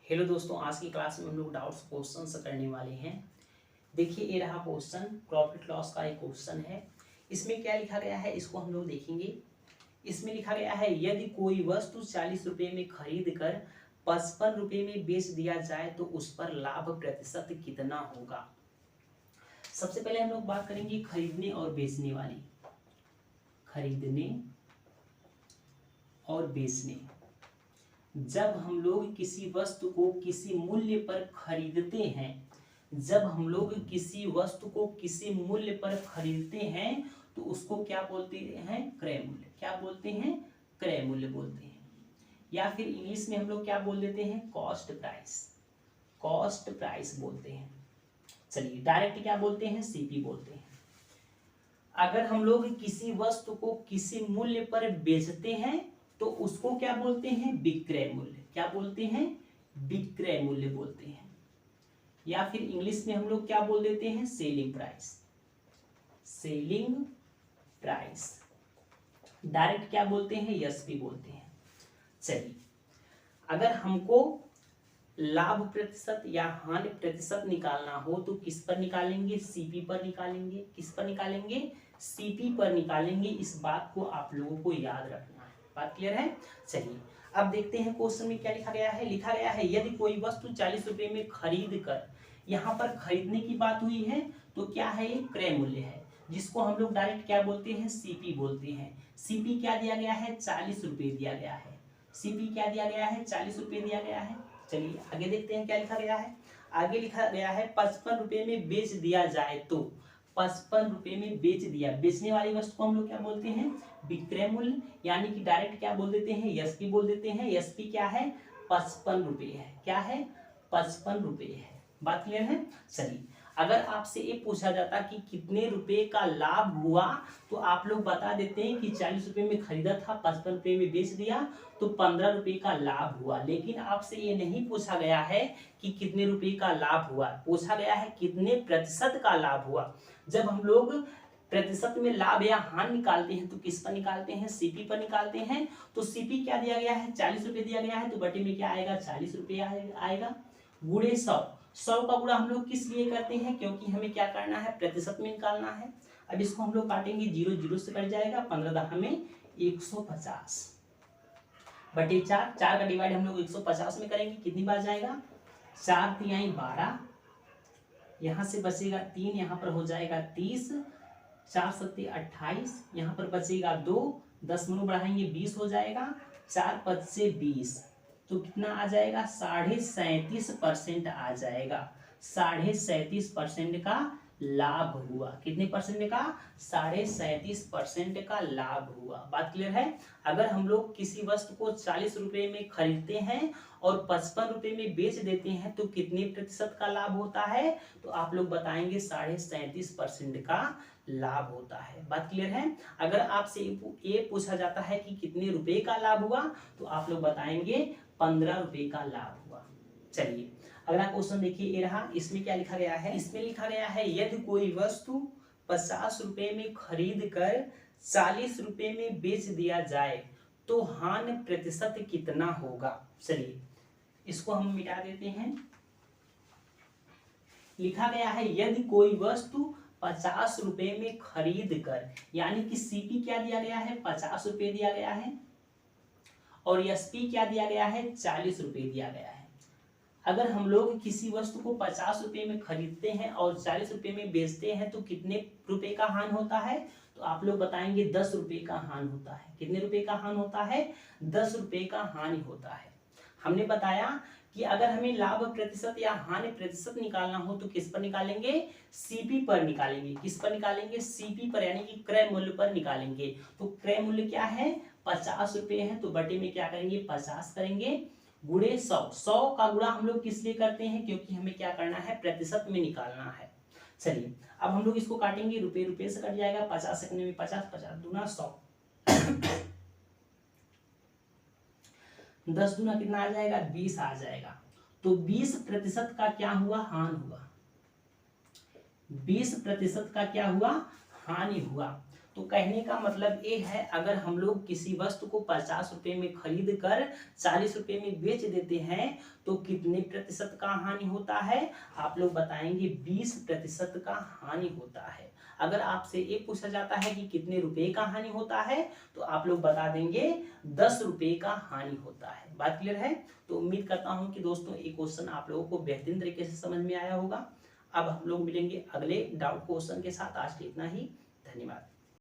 Hello दोस्तों, आज की क्लास में हम लोग डाउट्स क्वेश्चन करने वाले हैं। देखिए, ये रहा क्वेश्चन, प्रॉफिट लॉस का एक क्वेश्चन है। इसमें क्या लिखा गया है इसको हम लोग देखेंगे। इसमें लिखा गया है, यदि कोई वस्तु 40 रुपये में खरीद कर 55 रुपये में बेच दिया जाए तो उस पर लाभ प्रतिशत कितना होगा। सबसे पहले हम लोग बात करेंगे खरीदने और बेचने वाली। खरीदने और बेचने, जब हम लोग किसी वस्तु को किसी मूल्य पर खरीदते हैं, जब हम लोग किसी वस्तु को किसी मूल्य पर खरीदते हैं तो उसको क्या बोलते हैं, क्रय मूल्य। क्या बोलते हैं, क्रय मूल्य बोलते हैं। या फिर इंग्लिश में हम लोग क्या बोल देते हैं, कॉस्ट प्राइस। कॉस्ट प्राइस बोलते हैं। चलिए, डायरेक्ट क्या बोलते हैं, सीपी बोलते हैं। अगर हम लोग किसी वस्तु को किसी मूल्य पर बेचते हैं तो उसको क्या बोलते हैं, विक्रय मूल्य। क्या बोलते हैं, विक्रय मूल्य बोलते हैं। या फिर इंग्लिश में हम लोग क्या बोल देते हैं, selling price. Selling price. Direct क्या बोलते हैं, एसपी बोलते हैं। चलिए, अगर हमको लाभ प्रतिशत या हानि प्रतिशत निकालना हो तो किस पर निकालेंगे, सीपी पर निकालेंगे। किस पर निकालेंगे, सीपी पर निकालेंगे। इस बात को आप लोगों को याद रखना है। बात क्लियर है। चलिए, अब देखते हैं क्वेश्चन में क्या लिखा गया है। लिखा गया है, यदि कोई वस्तु 40 रुपये में खरीद कर, यहाँ पर खरीदने की बात हुई है तो क्या है, ये क्रय मूल्य है, जिसको हम लोग डायरेक्ट क्या बोलते हैं, सीपी बोलते हैं। सीपी क्या दिया गया है, 40 रुपये दिया गया है। सीपी क्या दिया गया है, 40 रुपये दिया गया है। चलिए आगे देखते हैं क्या लिखा गया है। आगे लिखा गया है 55 रुपये में बेच दिया जाए तो। 55 रुपये में बेच दिया, बेचने वाली वस्तु को हम लोग क्या बोलते हैं, विक्रय मूल्य। यानी कि डायरेक्ट क्या बोल देते हैं, एसपी बोल देते हैं। एसपी क्या है, 55 रुपये है। क्या है, 55 रुपये है। बात क्लियर है। चलिए, अगर आपसे ये पूछा जाता कि कितने रुपए का लाभ हुआ तो आप लोग बता देते हैं कि 40 रुपये में खरीदा था, 55 रुपये में बेच दिया तो 15 रुपये का लाभ हुआ। लेकिन आपसे ये नहीं पूछा गया है कि कितने रुपए का लाभ हुआ, पूछा गया है कितने प्रतिशत का लाभ हुआ। जब हम लोग प्रतिशत में लाभ या हानि निकालते हैं तो किस पर निकालते हैं, सीपी पर निकालते हैं। तो सीपी क्या दिया गया है, 40 रुपये दिया गया है तो बटे में क्या आएगा, 40 रुपये आएगा, गुणे 100। 100 का गुणा हम लोग किस लिए करते हैं, क्योंकि हमें क्या करना है, प्रतिशत में निकालना है। अब इसको हम लोग काटेंगे, 0 0 से कट जाएगा, 15 हमें 150 बटे 4। 4 का डिवाइड हम लोग 150 में करेंगे, कितनी बार जाएगा, 4 तिहाई 12, यहाँ से बचेगा 3, यहाँ पर हो जाएगा 30, 4 सत्ते 28, यहाँ पर बचेगा 2, 10 में बढ़ाएंगे 20 हो जाएगा, 4 5 से 20, तो कितना आ जाएगा, 37.5% आ जाएगा। 37.5% का लाभ हुआ। कितने परसेंट का, 37.5% का लाभ हुआ। बात क्लियर है। अगर हम लोग किसी वस्तु को 40 रुपये में खरीदते हैं और 55 रुपये में बेच देते हैं तो कितने प्रतिशत का लाभ होता है, तो आप लोग बताएंगे 37.5% का लाभ होता है। बात क्लियर है। अगर आपसे ये पूछा जाता है कि कितने रुपए का लाभ हुआ तो आप लोग बताएंगे 15 रुपये का लाभ हुआ। चलिए, अगला क्वेश्चन देखिए, ये रहा। इसमें क्या लिखा गया है, इसमें लिखा गया है, यदि कोई वस्तु 50 रुपये में खरीद कर 40 रुपये में बेच दिया जाए तो हानि प्रतिशत कितना होगा। चलिए, इसको हम मिटा देते हैं। लिखा गया है, यदि कोई वस्तु 50 रुपये में खरीद कर, यानी कि सीपी क्या दिया गया है, 50 रुपये दिया गया है, और एसपी क्या दिया गया है, 40 रुपये दिया गया है। अगर हम लोग किसी वस्तु को 50 रुपये में खरीदते हैं और 40 रुपये में बेचते हैं तो कितने रुपए का हानि होता है, तो आप लोग बताएंगे 10 रुपये का हानि होता है। कितने रुपए का हानि होता है, 10 रुपये का हानि होता है। हमने बताया कि अगर हमें लाभ प्रतिशत या हानि प्रतिशत निकालना हो तो किस पर निकालेंगे, सीपी पर निकालेंगे। किस पर निकालेंगे, सीपी पर, यानी कि क्रय मूल्य पर निकालेंगे। तो क्रय मूल्य क्या है, 50 रुपये है, तो बटे में क्या करेंगे, 50 करेंगे, गुणे 100। 100 का गुणा हम लोग किस लिए करते हैं, क्योंकि हमें क्या करना है, प्रतिशत में निकालना है। चलिए, अब हम लोग इसको काटेंगे, रुपये रुपये से कट जाएगा, 50 सेकंड में 50, 50 दूना 100, 10 दूना कितना आ जाएगा, 20 आ जाएगा। तो 20% का क्या हुआ, हानि हुआ। 20% का क्या हुआ, हानि हुआ। तो कहने का मतलब ये है, अगर हम लोग किसी वस्तु को 50 रुपए में खरीद कर 40 रुपए में बेच देते हैं तो कितने प्रतिशत का हानि होता है? आप लोग बताएंगे 20% का हानि होता है। अगर आपसे ये पूछा जाता है कि कितने रुपए का हानि होता है तो आप लोग बता देंगे 10 रुपए का हानि होता है। बात क्लियर है? तो उम्मीद करता हूं कि दोस्तों ये क्वेश्चन आप लोगों को बेहतरीन तरीके से समझ में आया होगा। अब हम लोग मिलेंगे अगले डाउट क्वेश्चन के साथ। आज के इतना ही, धन्यवाद।